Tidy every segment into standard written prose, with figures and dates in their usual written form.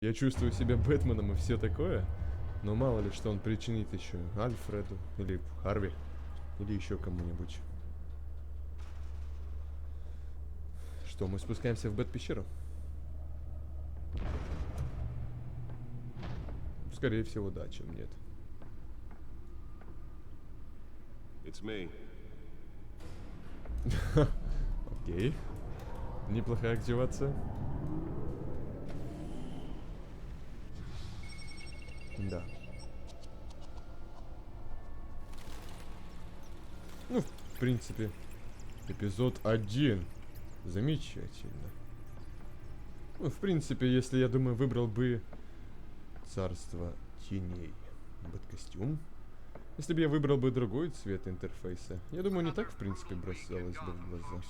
Я чувствую себя Бэтменом и все такое, но мало ли что он причинит еще Альфреду, или Харви, или еще кому-нибудь. Что, мы спускаемся в Бэт-пещеру? Скорее всего, да, чем нет. It's me. Окей. Неплохая активация. Да. Ну, в принципе, эпизод 1. Замечательно. Ну, в принципе, если, я думаю, выбрал бы царство теней. Бэт-костюм. Если бы я выбрал бы другой цвет интерфейса, я думаю, не так, в принципе, бросалось бы в глаза.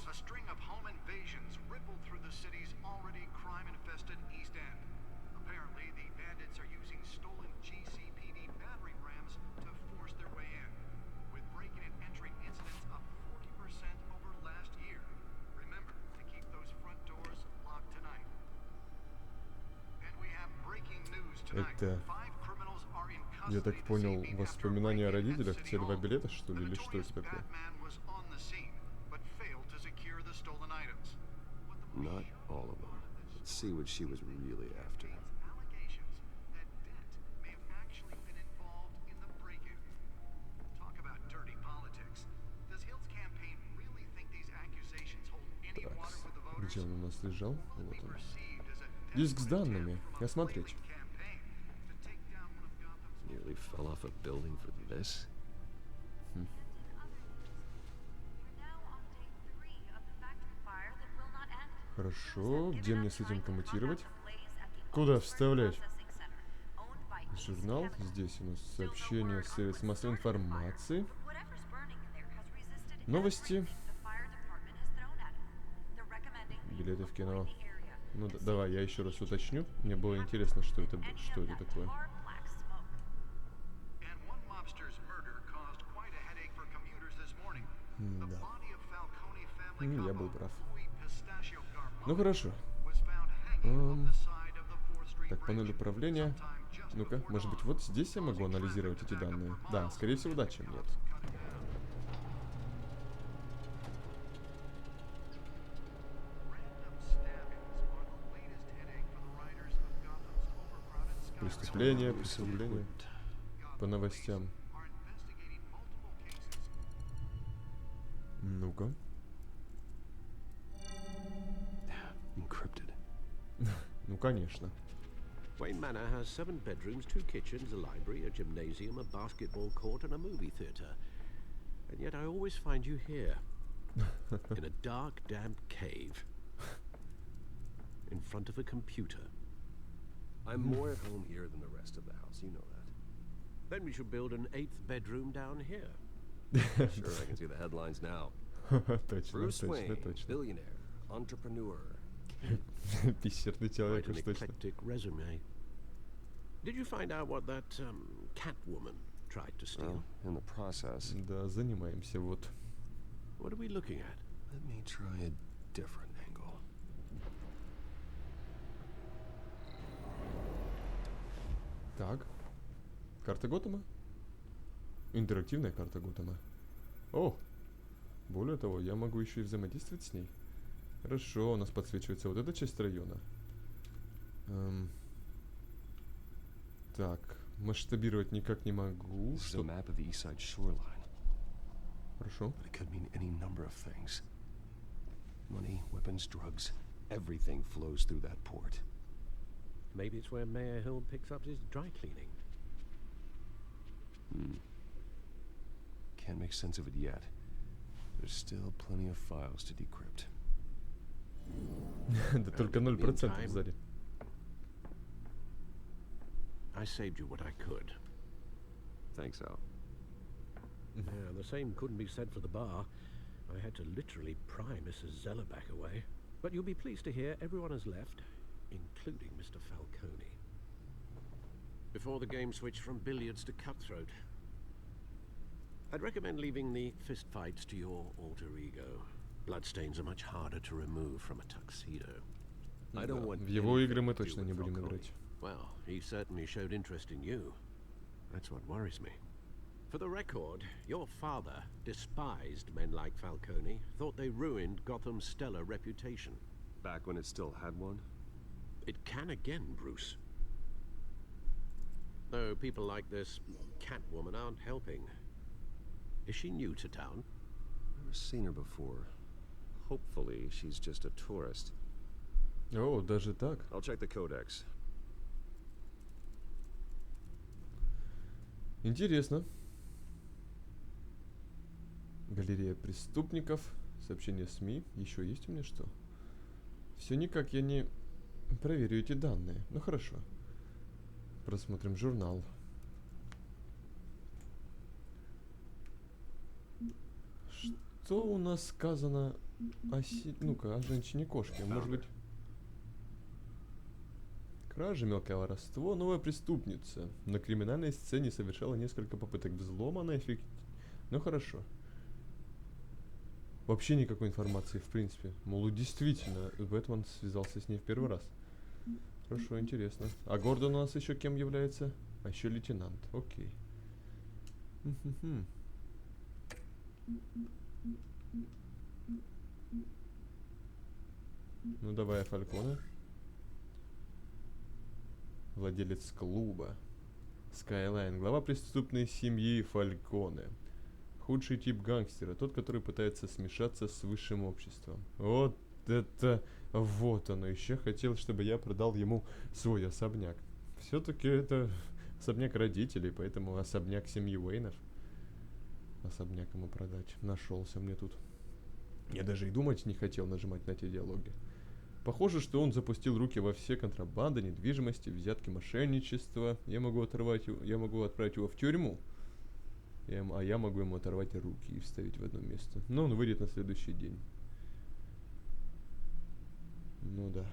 Это, я так понял, воспоминания о родителях, те 2 билета, что ли, или что это такое? Not all of them. Let's see what she was really after. Так, где он у нас лежал? Вот он. Диск с данными. Осмотреть. Nearly fell off a building for this. Хорошо, где мне с этим коммутировать? Куда вставлять? Журнал. Здесь у нас сообщение, средств массовой информации. Новости. Билеты в кино. Ну давай, я еще раз уточню. Мне было интересно, что это такое. Да. Я был прав. Ну хорошо. Так, панель управления. Ну-ка, может быть, вот здесь я могу анализировать эти данные? Да, скорее всего, да, чем нет. Преступление. По новостям. Ну-ка. Encrypted. Ну, конечно. Wayne Manor has 7 bedrooms, 2 kitchens, a library, a gymnasium, a basketball court, and a movie theater. And yet I always find you here, in a dark, damp cave, in front of a computer. I'm more at home here than the rest of the house, you know that. Then we should build an 8th bedroom down here. Sure, I can see the headlines now. Точно, Bruce Wayne, точно. billionaire, entrepreneur. Пещерный человек, Quite an уж точно. eclectic resume. Did you find out what that Catwoman tried to steal? In the process. Да, занимаемся, вот. What are we looking at? Let me try a different angle. Так. Карта Готэма? Интерактивная карта Готэма. О! Более того, я могу еще и взаимодействовать с ней. Хорошо, у нас подсвечивается вот эта часть района. Так, масштабировать никак не могу. Что? Хорошо. But it could mean any number of things. Money, weapons, drugs, everything flows through that port. Maybe it's where Mayor Hill picks up his dry cleaning. Can't make sense of it yet. There's still plenty of files to decrypt. Да только 0% сзади. I saved you what I could. Thanks, Al. Yeah, the same couldn't be said for the bar. I had to literally pry Mrs. Zellerback away. But you'll be pleased to hear everyone has left, including Mr. Falcone. Before the game switched from billiards to cutthroat. I'd recommend leaving the fistfights to your alter ego. Bloodstains are much harder to remove from a tuxedo. I don't want в его игры мы точно не будем играть. Well, he certainly showed interest in you. That's what worries me. For the record, your father despised men like Falcone, thought they ruined Gotham's stellar reputation. Back when it still had one? It can again, Bruce. Though people like this Catwoman aren't helping. Is she new to town? Never seen her before. Hopefully, she's just a tourist. О, даже так. I'll check the codex. Интересно. Галерея преступников, сообщения СМИ. Еще есть у меня что? Все никак я не проверю эти данные. Ну хорошо. Просмотрим журнал. Что у нас сказано о ну-ка, о женщине-кошке? Может быть... Кража, мелкое воровство, новая преступница. На криминальной сцене совершала несколько попыток взлома, она Ну хорошо. Вообще никакой информации, в принципе. Мол, действительно, Бэтмен связался с ней в первый раз. Хорошо, интересно. А Гордон у нас еще кем является? А еще лейтенант. Окей. Ну давай, Фальконе. Владелец клуба. Скайлайн. Глава преступной семьи Фальконе. Худший тип гангстера. Тот, который пытается смешаться с высшим обществом. Вот это... Вот оно. Еще хотел, чтобы я продал ему свой особняк. Все-таки это особняк родителей, поэтому особняк семьи Уэйнов. Особняк ему продать. Нашелся мне тут. Я даже и думать не хотел нажимать на эти диалоги. Похоже, что он запустил руки во все контрабанды, недвижимости, взятки, мошенничества. Я могу отправить его в тюрьму. А я могу ему оторвать руки и вставить в одно место. Но он выйдет на следующий день. Ну да.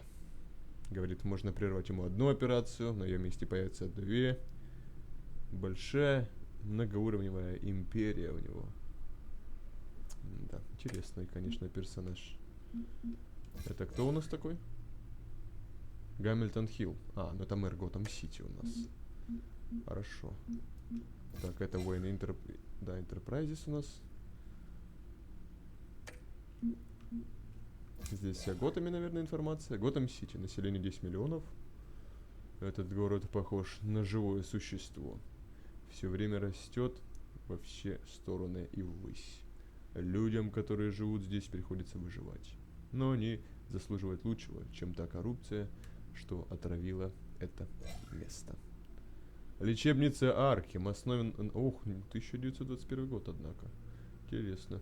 Говорит, можно прервать ему одну операцию, на ее месте появятся две. Большая многоуровневая империя у него. Да, интересный, конечно, персонаж. Это кто у нас такой? Гамильтон Хилл. А, ну это мэр Готэм-Сити у нас. Хорошо. Так, это Уэйн Энтерпрайзис у нас. Здесь о Готэме, наверное, информация. Готэм-Сити. Население 10 миллионов. Этот город похож на живое существо. Все время растет во все стороны и ввысь. Людям, которые живут здесь, приходится выживать. Но они заслуживают лучшего, чем та коррупция, что отравила это место. Лечебница Аркем основан... Ох, 1921 год, однако. Интересно.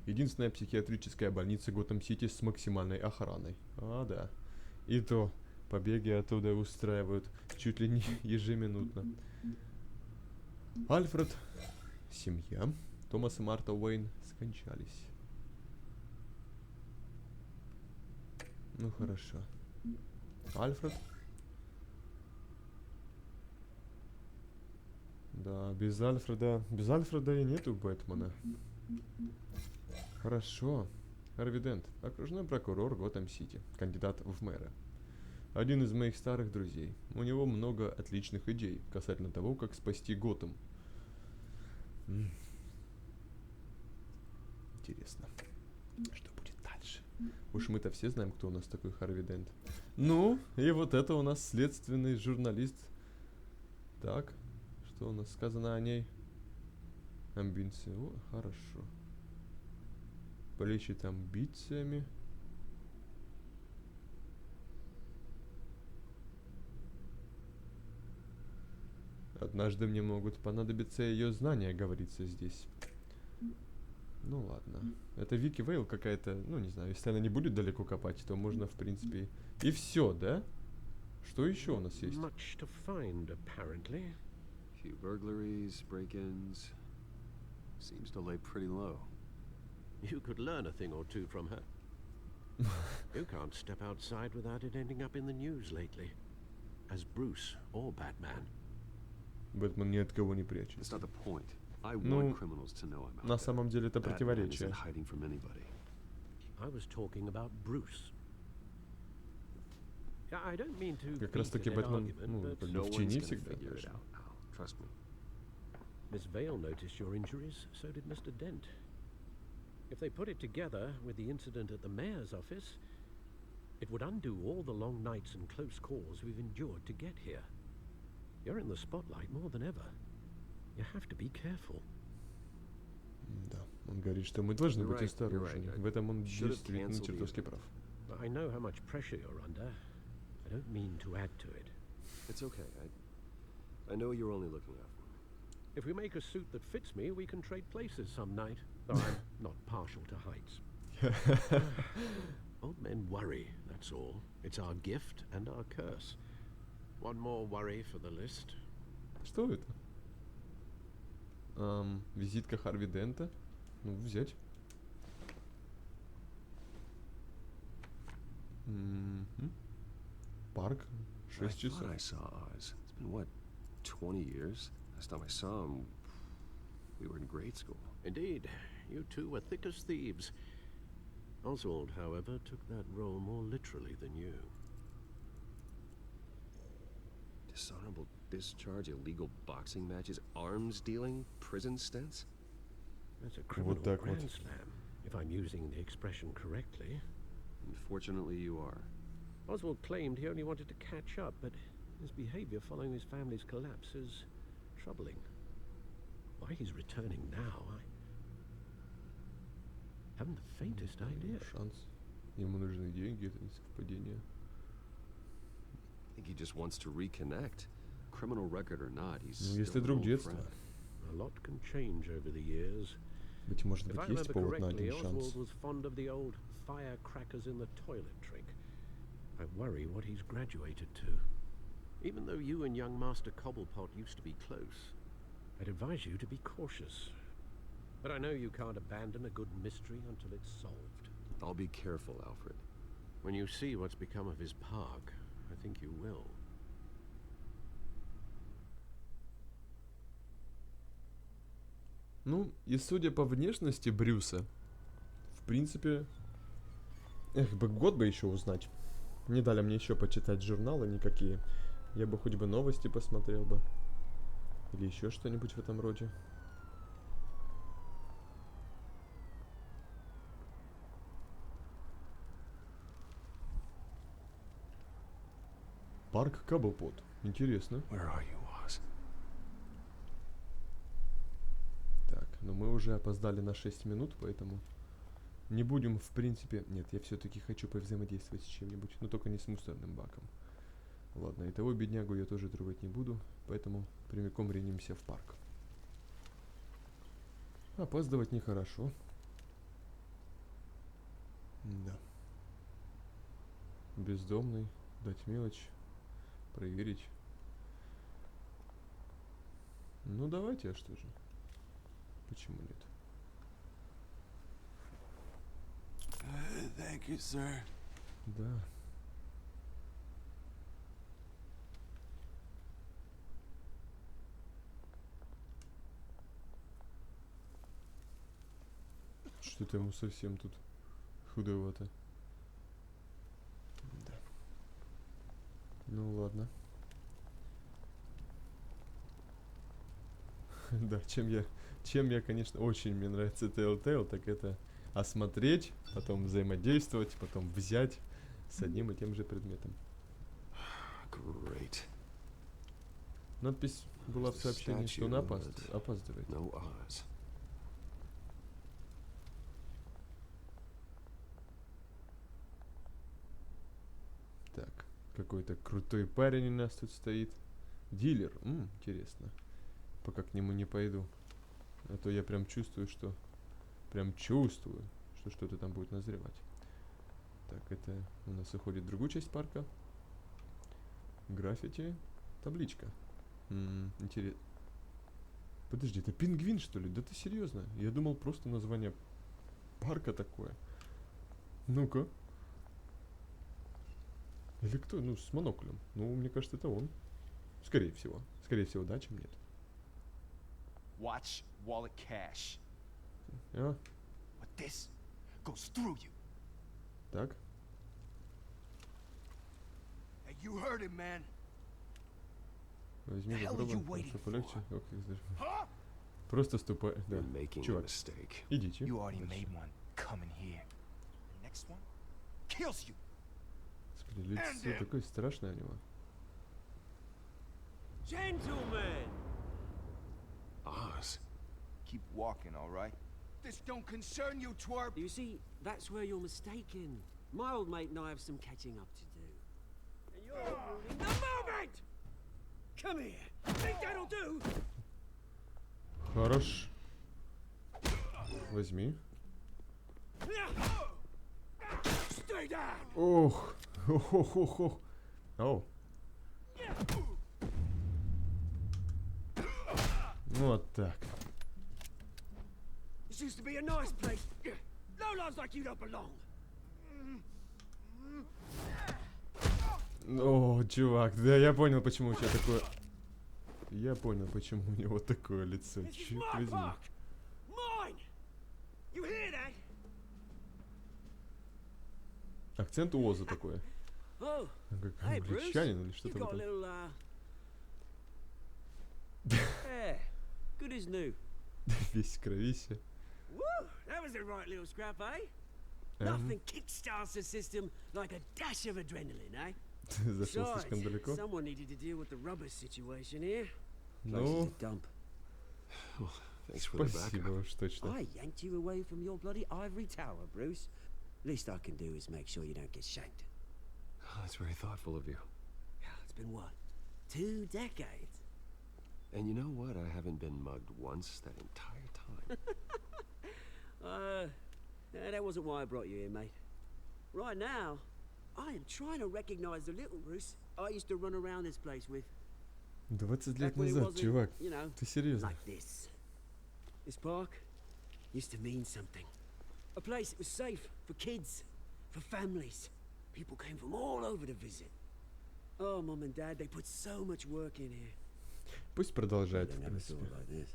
Единственная психиатрическая больница Готэм-Сити с максимальной охраной. А, да. И то побеги оттуда устраивают чуть ли не ежеминутно. Альфред, семья. Томас и Марта Уэйн скончались. Ну хорошо. Альфред. Да, без Альфреда и нету Бэтмена. Хорошо. Харви Дент, окружной прокурор Готэм-Сити, кандидат в мэра. Один из моих старых друзей. У него много отличных идей касательно того, как спасти Готэм. Интересно, что будет дальше? Уж мы-то все знаем, кто у нас такой Харви Дент. Ну, и вот это у нас следственный журналист. Так, что у нас сказано о ней? Амбиции. О, хорошо. Полечит амбициями. Однажды мне могут понадобиться ее знания, говорится здесь. Ну ладно. Это Вики Вейл какая-то, ну не знаю, если она не будет далеко копать, то можно в принципе и все, да? Что еще у нас есть? Much to find, apparently. Few burglaries, break-ins. Seems to lay pretty low. You could learn a thing or two from her. You can't step outside without it ending up in the news lately. As Bruce or Batman. Бэтмен ни от кого не прячется. That's not the point. I Ну, want criminals to know I'm out на there. самом деле это Batman противоречие. isn't hiding from anybody. I was talking about Bruce. I don't mean to Как раз beat таки a в dead этом, argument, ну, but как бы No в one's тени gonna всегда. figure it конечно. out, Al. Trust me. Miss Vale noticed your injuries, so did Mr. Dent. If they put it together with the incident at the mayor's office, it would undo all the long nights and close calls we've endured to get here. You're in the spotlight more than ever. You have to be careful. Да, он говорит, что мы должны You're быть right, осторожнее. you're right. В этом он Should have действительно canceled the чертовски event. прав. I know how much pressure you're under. I don't mean to add to it. It's okay. I know you're only looking out for me. If we make a suit that fits me, we can trade places some night. Though I'm not partial to heights. Old men worry, that's all. It's our gift and our curse. One more worry for the list. Что это? Визитка Харви Дента. Ну, взять. Парк. 6 I thought часов. I saw Oz. It's been, what, 20 years? Last time I saw him, we were in grade school. Indeed, you two were thick as thieves. Oswald, however, took that role more literally than you. Dishonorable discharge, illegal boxing matches, arms dealing, prison stints? That's a criminal так вот. grand slam, if I'm using the expression correctly. Unfortunately, you are. Oswald claimed he only wanted to catch up, but his behavior following his family's collapse is troubling. Why he's returning now, I haven't the faintest idea. Шанс. Ему нужны деньги, это не совпадение. I think he just wants to reconnect. Criminal record or not, he's Ну, still если an друг old детства. friend. A lot can change over the years. Быть может If I быть, есть remember повод на correctly, один шанс. Oswald was fond of the old firecrackers in the toilet trick. I worry what he's graduated to. Even though you and young Master Cobblepot used to be close, I'd advise you to be cautious. But I know you can't abandon a good mystery until it's solved. I'll be careful, Alfred. When you see what's become of his park, I think you will. Ну, и судя по внешности Брюса, в принципе, год бы еще узнать. Не дали мне еще почитать журналы никакие. Я бы хоть бы новости посмотрел бы. Или еще что-нибудь в этом роде. Парк Каблпот. Интересно. Where are you, Oz? Так, но мы уже опоздали на 6 минут, поэтому не будем, в принципе... Нет, я все-таки хочу повзаимодействовать с чем-нибудь, но только не с мусорным баком. Ладно, и того беднягу я тоже трогать не буду, поэтому прямиком ринемся в парк. Опаздывать нехорошо. Да. Бездомный, дать мелочь, проверить. Ну давайте, а что же? Почему нет? Thank you, sir. Да. Что-то ему совсем тут худовато. Да. Ну ладно. Да, чем я, конечно, очень мне нравится Telltale, так это осмотреть, потом взаимодействовать, потом взять с одним и тем же предметом. Great. Надпись была в сообщении, что он опаздывает. No Oz. Так, какой-то крутой парень у нас тут стоит. Дилер, интересно. Пока к нему не пойду. А то я прям чувствую, что что-то там будет назревать. Так, это у нас уходит в другую часть парка. Граффити, табличка. Интересно. Подожди, это пингвин, что ли? Да ты серьезно? Я думал, просто название парка такое. Ну-ка. Или кто? Ну, с моноклем. Ну, мне кажется, это он. Скорее всего. Скорее всего, да, чем нет. Watch wallet cash. А, But this goes through you. так. You heard him, man. Возьми, The hell are попробуй, you waiting полегче. for? Ох, как здорово. Huh? Просто ступай, да. You're making a Чувак, mistake. идите. You already дальше. made one coming here. The next one kills you. Господи, лицо такое страшное у него. Gentlemen! Oz. Keep walking, all right? This don't concern you, twerp. You see, that's where you're mistaken. My old mate and I have some catching up to do. And you're ruining the moment! Come here! Think that'll do? Хорош. Возьми. Stay down! Ох. Ох. Оу. Ну вот так. This used to be a nice place. No lives like you don't belong. О, чувак, да я понял, почему у тебя такое... Я понял, почему у него такое лицо. This is Черт my возьми. park! Mine! You hear that? Акцент у Оза такой. Oh, Он как hey, Bruce. англичанин или You've что-то в got a этом. little, yeah, good as new. Весь в кровище. Woo! That was a right little scrap, eh? Nothing kickstarts the system like a dash of adrenaline, eh? Зашел слишком Besides, далеко. someone needed to deal with the rubber situation here. Place Ну, is a dump. Thanks for the спасибо backup. уж точно. I yanked you away from your bloody ivory tower, Bruce. Least I can do is make sure you don't get shanked. Oh, that's very thoughtful of you. It's been what? 2 decades? And you know what? I haven't been mugged once that entire time. That wasn't why I brought you here, mate. Right now, I am trying to recognize the little Bruce I used to run around this place with. 20 Back лет when it назад, wasn't, чувак. you know, Ты серьезно? like this. This park used to mean something. A place that was safe for kids, for families. People came from all over to visit. Oh, Mom and Dad, they put so much work in here. Пусть продолжает, They в never принципе. thought like this.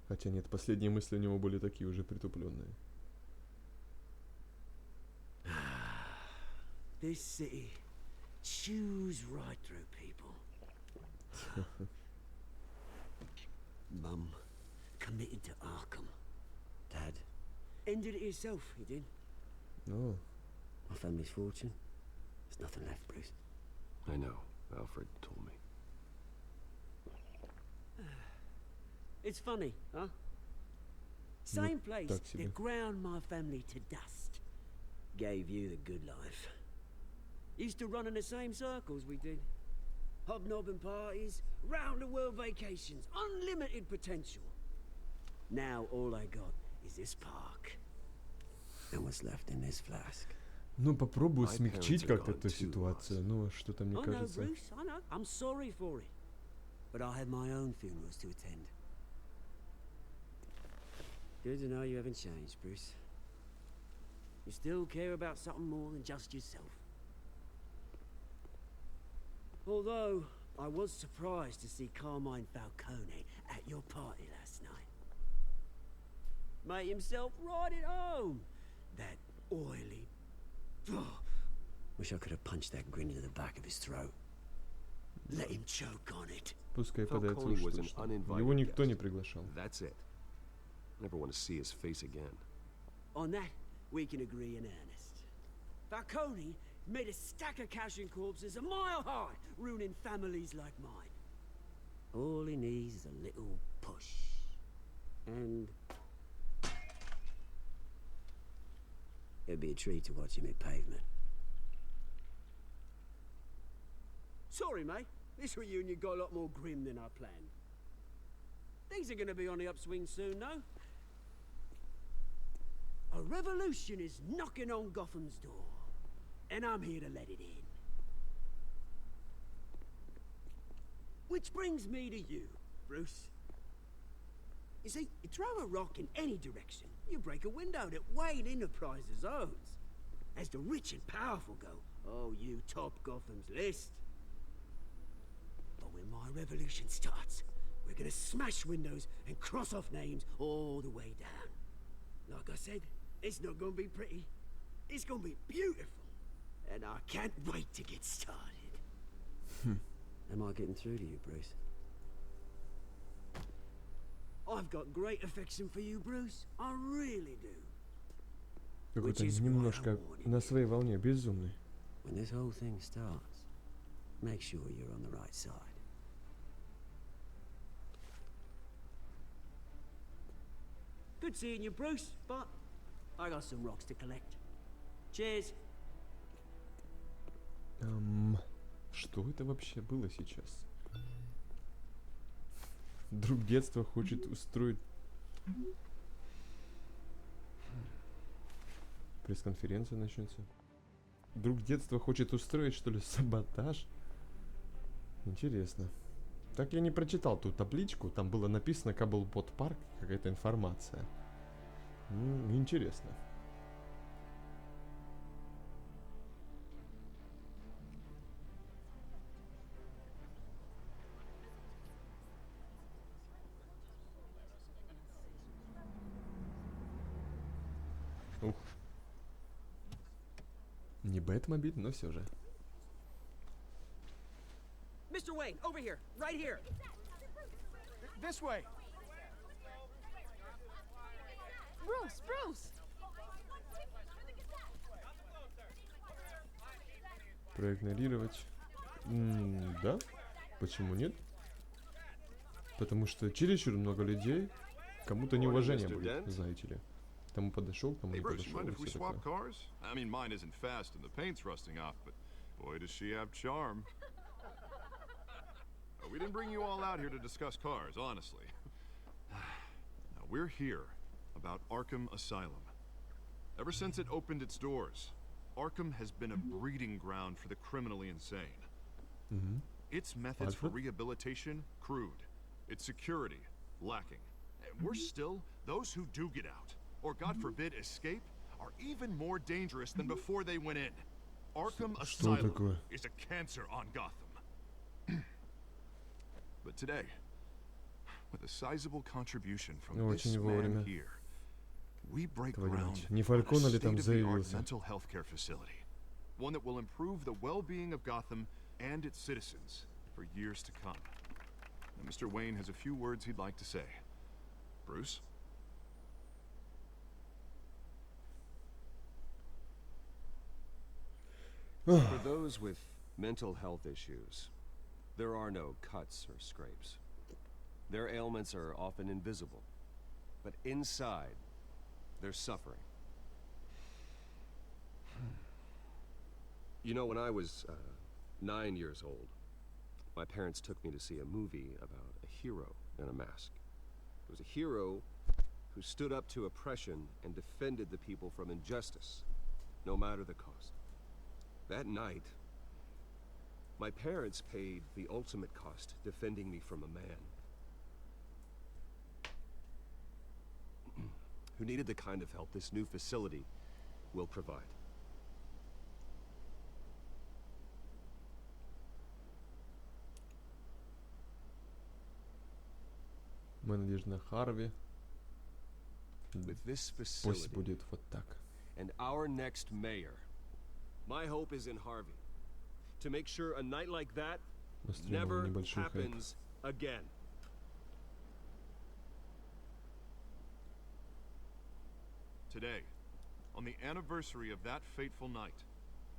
Хотя нет, последние мысли у него были такие уже притупленные. This city chews right through people. Mum committed to Arkham. Dad ended it himself, he did. О, My family's fortune. There's nothing left, Bruce. I know. Alfred told me. It's funny, huh? Same place так себе. that ground my family to dust. Gave you the good life. Used to run in the same circles we did. Hobnobbing parties, round-the-world vacations, unlimited potential. Now all I got is this park. And what's left in this flask. ну попробую My смягчить parents are как-то gone эту too, ситуацию. Ну, что-то мне I know, кажется. Bruce, I know. I'm sorry for it. But I have my own funerals to attend. Good to know you haven't changed, Bruce. You still care about something more than just yourself. Although, I was surprised to see Carmine Falcone at your party last night. Made himself right at home. That oily... Wish I could have punched that grin into the back of his throat. Let him choke on it. Пускай подается Falcone уж was an точно. uninvited Его никто guest. не приглашал. That's it. Never want to see his face again. On that, we can agree in earnest. Falcone made a stack of cash and corpses a mile high, ruining families like mine. All he needs is a little push. And... it'd be a treat to watch him hit pavement. Sorry, mate. This reunion got a lot more grim than I planned. Things are gonna be on the upswing soon, though. A revolution is knocking on Gotham's door, and I'm here to let it in. Which brings me to you, Bruce. You see, you throw a rock in any direction, you break a window that Wayne Enterprises owns. As the rich and powerful go, oh, you top Gotham's list. But when my revolution starts, we're gonna smash windows and cross off names all the way down. Like I said, it's not gonna be pretty. It's gonna be beautiful. And I can't wait to get started. Am I getting through to you, Bruce? I've got great affection for you, Bruce. I really do. Какой-то немножко на своей волне, безумный. When this whole thing starts, make sure you're on the right side. Good seeing you, Bruce, but I got some rocks to collect. Cheers. Что это вообще было сейчас? Друг детства хочет устроить пресс-конференция начнется. Друг детства хочет устроить, что ли, саботаж? Интересно. Так я не прочитал ту табличку, там было написано Каблпот парк, какая-то информация. Интересно. Ух. Не Бэтмобиль, но все же. Mr. Wayne, over here, right here. This way. Bruce, Bruce! Проигнорировать. Да? Почему нет? Потому что чересчур много людей. Кому-то неуважение будет, знаете ли. Тому подошел, кому Hey не Bruce, you подошел. mind И if we все swap такое. cars? I mean, mine isn't fast and the paint's rusting off, but boy, does she have charm. We didn't bring you all out here to discuss cars, honestly. Now, we're here about Arkham Asylum. Ever since it opened its doors, Arkham has been a breeding ground for the criminally insane. Its methods for Alfred? rehabilitation, crude. Its security, lacking. And worse still, those who do get out, or God forbid escape, are even more dangerous than before they went in. Arkham Что Asylum такое? is a cancer on Gotham. But today, with a sizable contribution from this Очень man вовремя. here, we break Твою ground мать. Не on a Фалькона ли там state-of-the-art заявился? mental health care facility, one that will improve the well-being of Gotham and its citizens for years to come. Now, Mr. Wayne has a few words he'd like to say. Bruce? For those with mental health issues, there are no cuts or scrapes. Their ailments are often invisible, but inside, they're suffering. You know, when I was 9 years old, my parents took me to see a movie about a hero in a mask. It was a hero who stood up to oppression and defended the people from injustice, no matter the cost. That night, my parents paid the ultimate cost defending me from a man who needed the kind of help this new facility will provide. Мы надежда на Харви. With this Пусть facility будет вот так. and our next mayor, my hope is in Harvey. To make sure a night like that Настроим never небольшой хайп. happens again. Today, on the anniversary of that fateful night,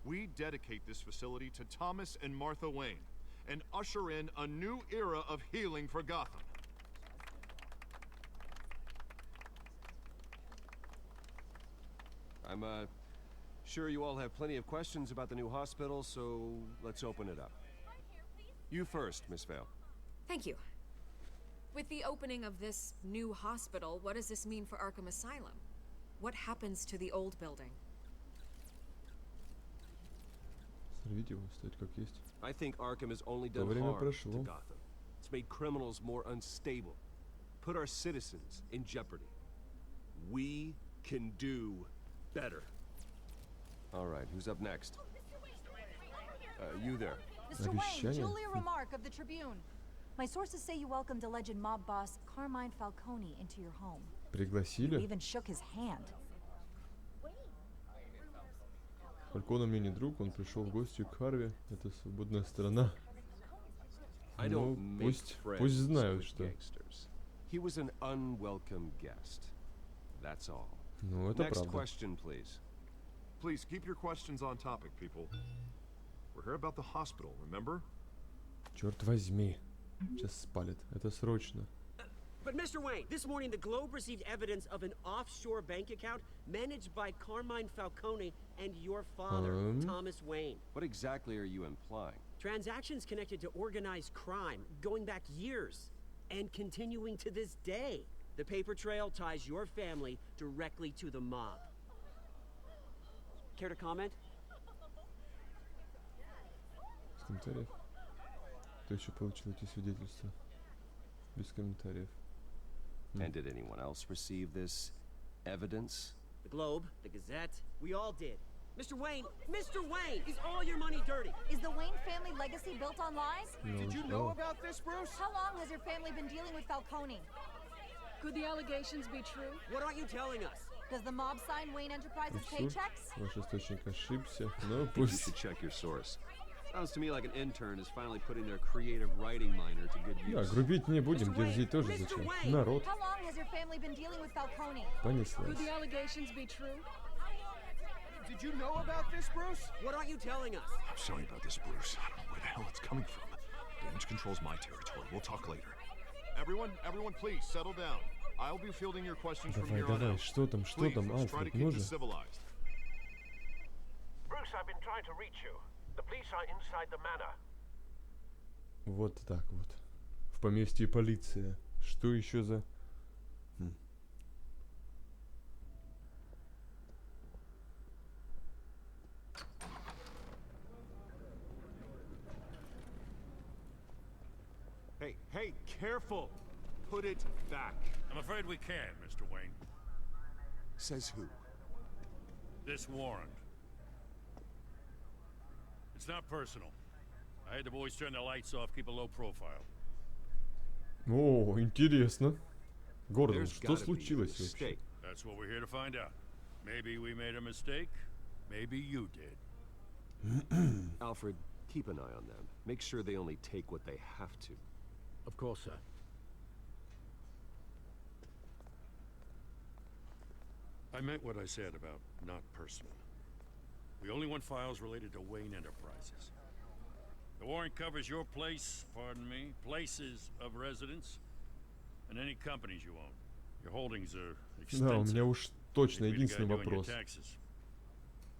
we dedicate this facility to Thomas and Martha Wayne and usher in a new era of healing for Gotham. I'm sure you all have plenty of questions about the new hospital, so let's open it up. You first, Miss Vale. Thank you. With the opening of this new hospital, what does this mean for Arkham Asylum? What happens to the old building? Сорвите его, стоит как есть. I think Arkham has only done время harm to прошло. Gotham. It's made criminals more unstable, put our citizens in jeopardy. We can do better. All right, who's up next? You there. Mr. Wayne, Обещание? Julia Remark of the Tribune. My sources say you welcomed alleged mob boss Carmine Falcone into your home. You Пригласили? even shook his hand. Фалькона мне не друг, он пришел в гости к Харви. Это свободная страна. I Ну, don't make пусть friends знают, with что... gangsters. He was an unwelcome guest. That's all. Ну, это Next правда. question, please. Please keep your questions on topic, people. We're here about the hospital, remember? Черт возьми. Сейчас спалит. Это срочно. But Mr. Wayne, this morning the Globe received evidence of an offshore bank account managed by Carmine Falcone and your father, Thomas Wayne. What exactly are you implying? Transactions connected to organized crime going back years and continuing to this day. The paper trail ties your family directly to the mob. Care to comment? Без комментариев. Кто еще получил эти свидетельства? Без комментариев. And did anyone else receive this evidence? The Globe, the Gazette, we all did. Mr. Wayne, is all your money dirty? Is the Wayne family legacy built on lies? Did you know about this, Bruce? How long has your family been dealing with Falcone? Could the allegations be true? What aren't you telling us? Does the mob sign Wayne Enterprises Абсурд. paychecks? Ваш источник ошибся. Ну, You пусть. should check your source. Sounds to me like an intern is finally putting their creative writing minor to good Да, use. грубить не будем, дерзить тоже зачем. Народ. How long has your family been dealing with Falcone? Понеслась. Could the allegations be true? Did you know about this, Bruce? What aren't you telling us? I'm sorry about this, Bruce. I don't know where the hell it's coming from. Damage control's my territory. We'll talk later. Everyone, please settle down. I'll be fielding your questions from Давай, here on давай, out. что там, Please, let's try to Альфред, keep ну this же. civilized. Bruce, I've been trying to reach you. The police are inside the manor. Вот так вот. В поместье полиция. Что еще за... Hey, careful! Put it back. I'm afraid we can't, Mr. Wayne. Says who? This warrant. It's not personal. I had the boys turn the lights off, keep a low profile. О, интересно. Гордон, There's что gotta be a случилось вообще? mistake. That's what we're here to find out. Maybe we made a mistake. Maybe you did. Alfred, keep an eye on them. Make sure they only take what they have to. Of course, sir. I meant what I said about not personal. We only want files related to Wayne Enterprises. The warrant covers your place, pardon me, places of residence, and any companies you own. Your holdings are Да, у extensive. меня уж точно Think we единственный gotta do on your вопрос. taxes.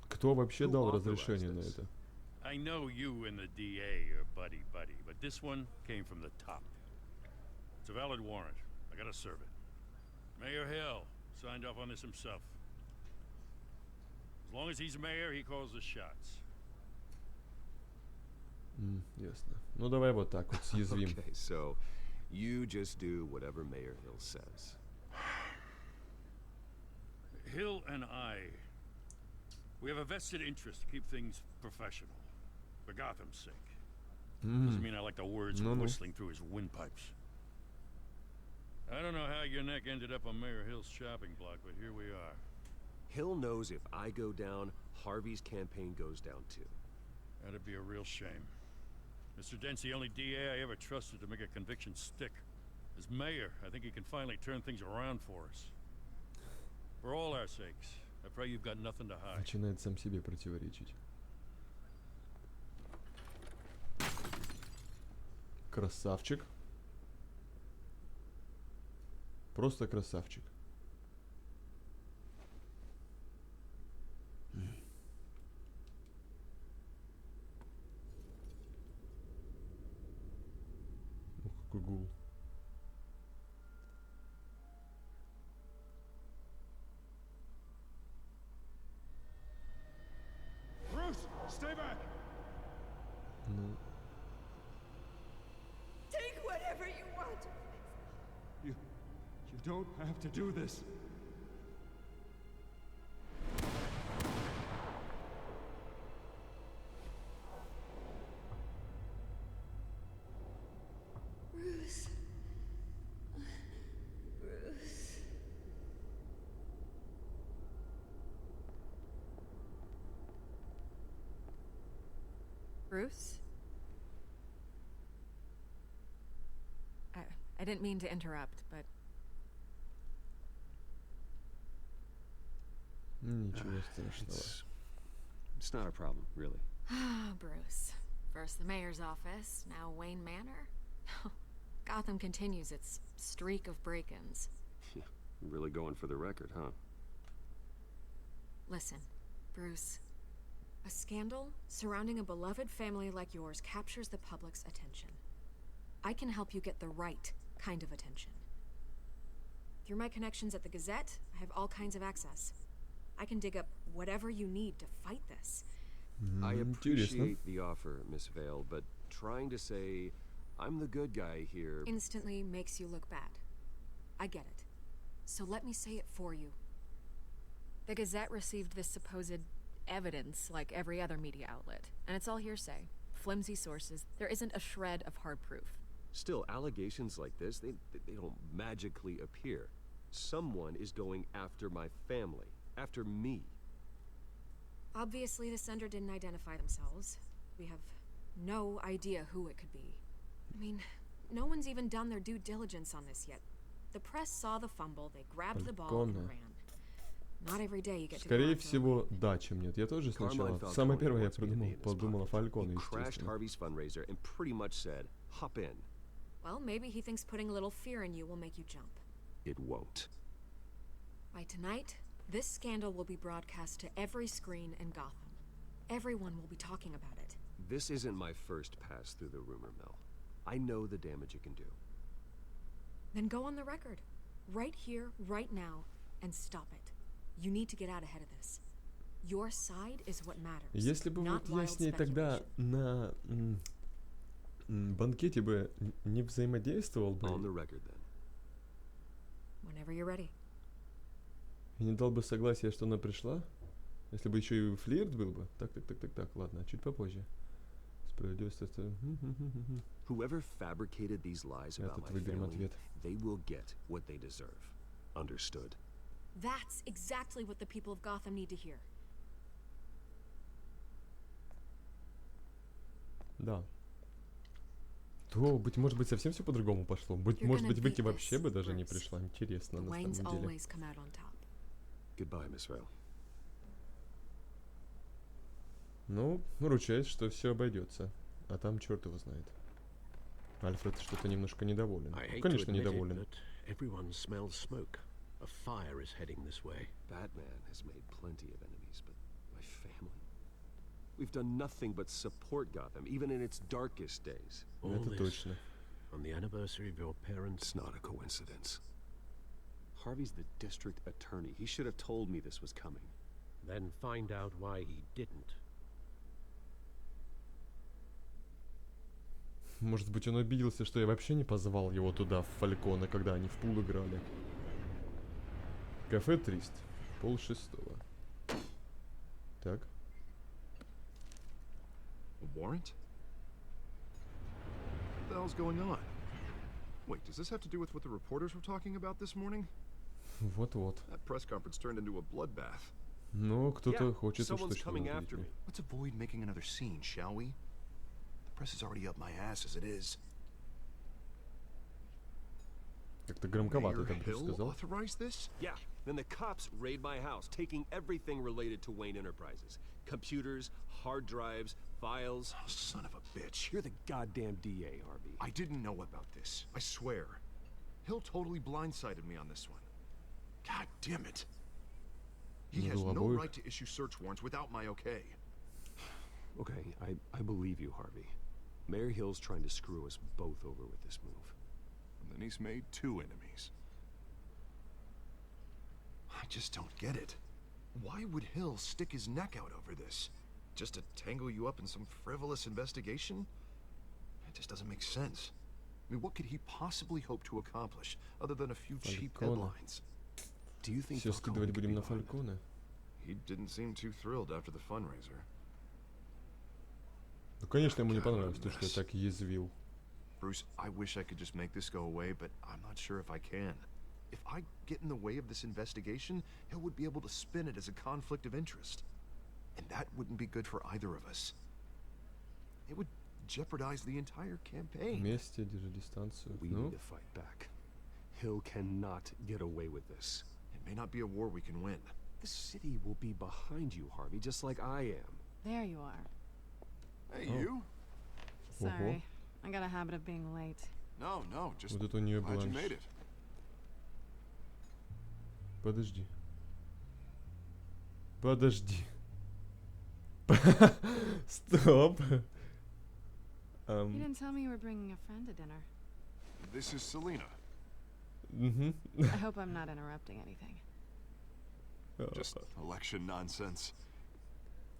Кто вообще Who дал authorized разрешение на this? это? I know you and the DA are buddy-buddy, but this one came from the top. It's a valid warrant. I gotta serve it. Mayor Hill signed off on this himself. As long as he's mayor, he calls the shots. Ясно. Ну давай вот так вот съязвим. Okay, so you just do whatever Mayor Hill says. Hill and I, we have a vested interest to keep things professional, for Gotham's sake. Doesn't mean I like the words No, no. whistling through his windpipes. I don't know how your neck ended up on Mayor Hill's shopping block, but here we are. Hill knows if I go down, Harvey's campaign goes down too. That'd be a real shame. Mr. Dent's the only DA I ever trusted to make a conviction stick. As mayor, I think he can finally turn things around for us. For all our sakes, I pray you've got nothing to hide. Начинает сам себе противоречить. Красавчик. Просто красавчик. Ух, какой гул. Bruce, stay back! Ну, Take whatever you want. You don't have to do this. Bruce. Bruce. Bruce? I didn't mean to interrupt, but... Ничего страшного. It's not a problem, really. Bruce. First the mayor's office, now Wayne Manor. Gotham continues its streak of break-ins. Yeah, really going for the record, huh? Listen, Bruce. A scandal surrounding a beloved family like yours captures the public's attention. I can help you get the right kind of attention. Through my connections at the Gazette, I have all kinds of access. I can dig up whatever you need to fight this. I appreciate the offer, Miss Vale, but trying to say I'm the good guy here Instantly makes you look bad. I get it. So let me say it for you. The Gazette received this supposed evidence like every other media outlet, and it's all hearsay. Flimsy sources. There isn't a shred of hard proof. Still, allegations like this, they don't magically appear. Someone is going after my family, after me. Obviously, the sender didn't identify themselves. We have no idea who it could be. I mean, no one's even done their due diligence on this yet. The press saw the fumble, they grabbed the ball and ran. Not every day you get to Скорее всего, да, чем нет. Я тоже сначала, самое первое я подумал о Фальконе, crashed естественно. Harvey's fundraiser and pretty much said, hop in. Well, maybe he thinks putting a little fear in you will make you jump. It won't. By tonight, this scandal will be broadcast to every screen in Gotham. Everyone will be talking about it. This isn't my first pass through the rumor mill. I know the damage it can do. Then go on the record. Right here, right now, and stop it. You need to get out ahead of this. Your side is what matters. Если бы вот я с ней тогда на банкете бы не взаимодействовал бы On the record, then. Whenever you're ready. и не дал бы согласия, что она пришла, если бы еще и флирт был бы. Так, ладно, чуть попозже. Справедливость это... Whoever fabricated these lies about my family, they will get what they deserve. Understood? That's exactly what the people of Gotham need to hear. Да. То, может быть, совсем все по-другому пошло. Может быть, Вики вообще бы даже не пришла. Интересно, на самом деле. Goodbye, Miss Vale. Ну, ручаюсь, что все обойдется. А там черт его знает. Альфред что-то немножко недоволен. Конечно, недоволен. Everyone smells smoke. A fire is heading this way. Batman has made plenty of enemies, but my family... We've done nothing but support Gotham, even in its darkest days. Это точно. On the anniversary of your parents... It's not a coincidence. Harvey's the district attorney. He should have told me this was coming. Then find out why he didn't. Может быть, он обиделся, что я вообще не позвал его туда, в Фальконе, когда они в пул играли. Кафе Трист. 5:30. Так. A warrant? What the hell's going on? Wait, does this have to do with what the reporters were talking about this morning? Вот-вот. That press conference turned into a bloodbath. Но кто-то хочет уж точно after me. Let's avoid making another scene, shall we? The press is already up my ass as it is. Как-то громковато это бы сказал. Authorized this? Yeah. Then the cops raid my house, taking everything related to Wayne Enterprises. Computers, hard drives, files. Oh, son of a bitch. You're the goddamn DA, Harvey. I didn't know about this. I swear. Hill totally blindsided me on this one. God damn it. He has no right to issue search warrants without my okay. Okay, I believe you, Harvey. Mayor Hill's trying to screw us both over with this move. And then he's made 2 enemies. I just don't get it. Why would Hill stick his neck out over this? Just to tangle you up in some frivolous investigation? It just doesn't make sense. I mean, what could he possibly hope to accomplish other than a few cheap headlines? Do you think Все скидывать будем на Фальконе? He didn't seem too thrilled after the fundraiser. Ну, конечно, ему не понравилось то, что я так язвил. Bruce, I wish I could just make this go away, but I'm not sure if I can. If I get in the way of this investigation, Hill would be able to spin it as a conflict of interest. And that wouldn't be good for either of us. It would jeopardize the entire campaign. Вместе, держи дистанцию. We Ну, need to fight back. Hill cannot get away with this. It may not be a war we can win. The city will be behind you, Harvey, just like I am. There you are. Hey, Oh. you? Sorry. I got a habit of being late. No, no, just вот это у нее glad you бланш. made it. Подожди. Подожди. Стоп. You didn't tell me you were bringing a friend to dinner. This is Selena. I hope I'm not interrupting anything. Just election nonsense.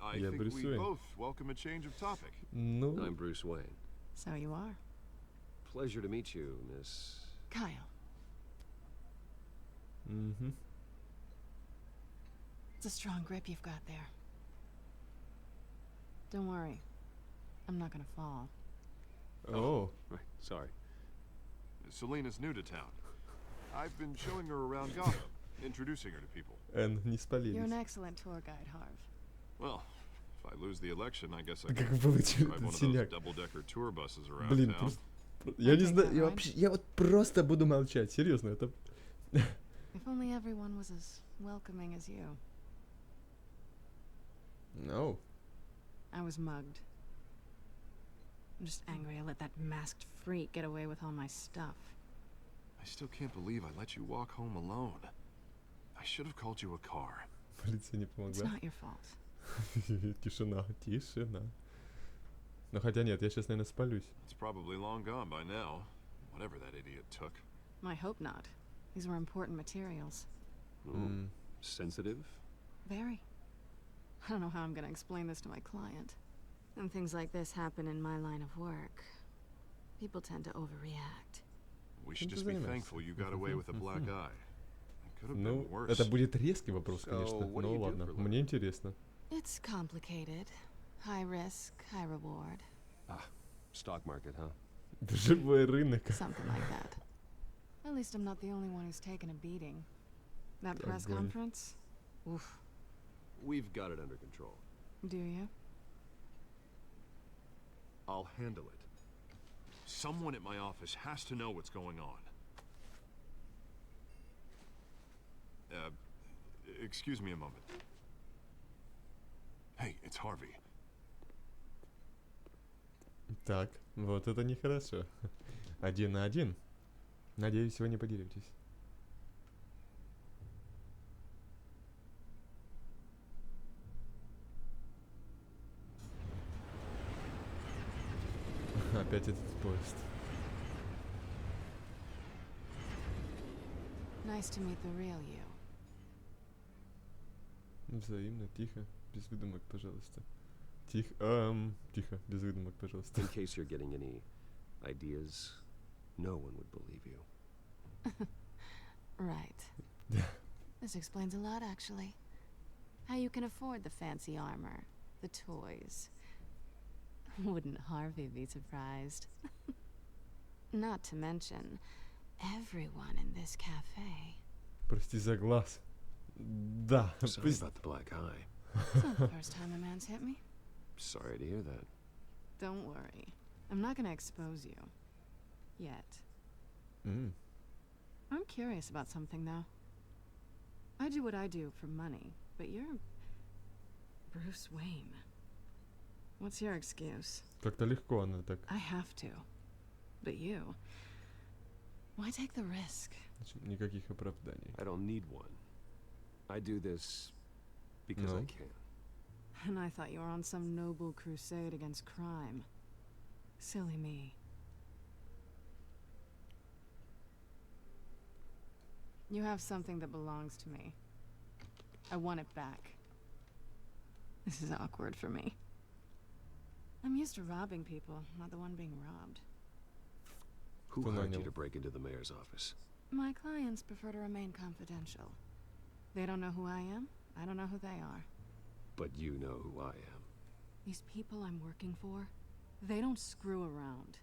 I Yeah, think Bruce we Wayne. both welcome a change of topic. Ну, I'm Bruce Wayne. So you are. Pleasure to meet you, Miss... Kyle. It's a strong grip you've got there. Don't worry. I'm not gonna fall. О, Right, sorry. Selena's new to town. I've been showing her around Gotham, introducing her to people. Эн, не You're an спалились. excellent tour guide, Harv. Well, if I lose the election, I guess I Как can получил drive one этот of those синяк? double-decker tour buses around Блин, town. просто... Я не I'll take знаю, that я ride. вообще... Я вот просто буду молчать, серьезно, это... If only everyone was as welcoming as you. No. I was mugged. I'm just angry I let that masked freak get away with all my stuff. I still can't believe I let you walk home alone. I should have called you a car. Полиция не It's помогла. not your fault. Тишина, тишина. Ну хотя нет, я сейчас, наверное, спалюсь. It's probably long gone by now, whatever that idiot took. I hope not. These were important materials. Sensitive? Very. I don't know how I'm gonna explain this to my client. When things like this happen in my line of work, people tend to overreact. We should Чем just ты be занимаешься? thankful you got away with a black eye. It could have Ну, been worse. это будет резкий вопрос, So, конечно. what do Ну you do ладно, for мне интересно. It's complicated. High risk, high reward. Stock market, huh? Живой рынок. Something like that. At least I'm not the only one who's taken a beating. That press Огонь. conference? Oof. We've got it under control. Do you? I'll handle it. Someone at my office has to know what's going on. Excuse me a moment. Hey, it's Harvey. Так, вот это нехорошо. 1 на 1. Надеюсь, вы не поделитесь. Опять этот поезд. Nice to meet the real you. Взаимно, тихо, без выдумок, пожалуйста. Тихо, тихо, без выдумок, пожалуйста. In case you're getting any ideas, no one would believe you. Right. This explains a lot, actually. How you can afford the fancy armor, the toys. Wouldn't Harvey be surprised? Not to mention, everyone in this cafe. Прости за глаз. Да, Sorry пусть... about the black eye. It's not the first time a man's hit me. Sorry to hear that. Don't worry. I'm not gonna expose you. Yet. I'm curious about something, though. I do what I do for money, but you're... Bruce Wayne. What's your excuse? Как-то легко она так. I have to. But you... Why take the risk? Никаких оправданий. I don't need one. I do this because I can. And I thought you were on some noble crusade against crime. Silly me. You have something that belongs to me. I want it back. This is awkward for me. I'm used to robbing people, not the one being robbed. Who Кто hired you нанял? to break into the mayor's office? My clients prefer to remain confidential. They don't know who I am. I don't know who they are. But you know who I am. These people I'm working for, they don't screw around.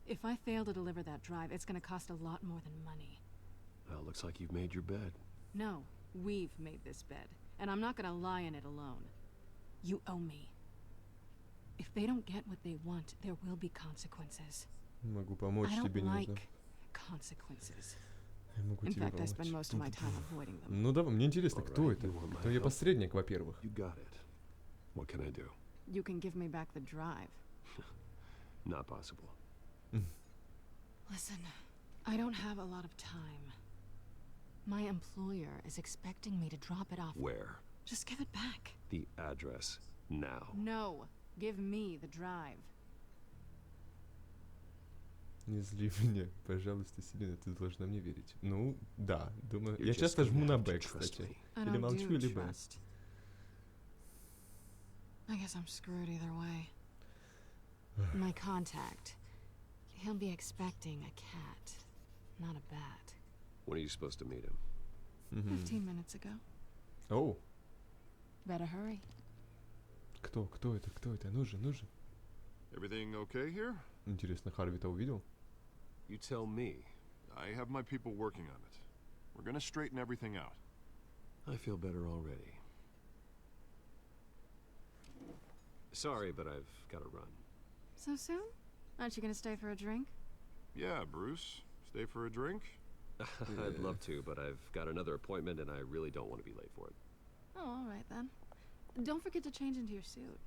If I fail to deliver that drive, it's gonna cost a lot more than money. Well, looks like you've made your bed. No, we've made this bed, and I'm not gonna lie in it alone. You owe me. If they don't get what they want, there will be consequences. Могу помочь, I don't тебе не нужно. like consequences. Я могу In тебе fact, I spend помочь. most of my time avoiding them. Ну давай, мне интересно, кто Alright, это? you want my Кто я help? посредник, во-первых. You got it. What can I do? You can give me back the drive. Not possible. Listen, I don't have a lot of time. My employer is expecting me to drop it off. Where? Just give it back. The address now. No, give me the drive. Не зли меня, пожалуйста, Селена, ты должна мне верить. Ну, да, думаю. You're Я just часто gonna жму на have to Б, trust кстати. me. I Или don't молчу, do или Б. trust. I guess I'm screwed either way. My contact. He'll be expecting a cat, not a bat. When are you supposed to meet him? 15 minutes ago. Оу, Better hurry. кто это, кто это? Ну же. Everything okay here? Интересно, Харви-то увидел? You tell me. I have my people working on it. We're gonna straighten everything out. I feel better already. Sorry, but I've got to run. So soon? Aren't you gonna stay for a drink? Yeah, Bruce. Stay for a drink? I'd love to, but I've got another appointment and I really don't want to be late for it. Oh, all right then. Don't forget to change into your suit.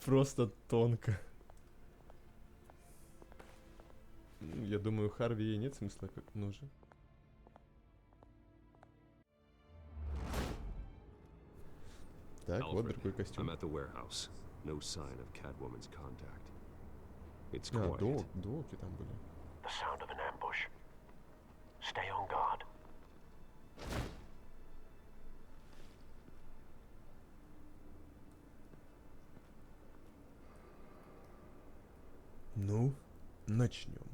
Просто тонко. Я думаю, Харви ей нет смысла, как нужен. Так, вот Alfred, другой костюм. I'm at the warehouse. No sign of Catwoman's contact. It's А, quiet. долги там были. The sound of an ambush. Stay on guard. Ну, начнем.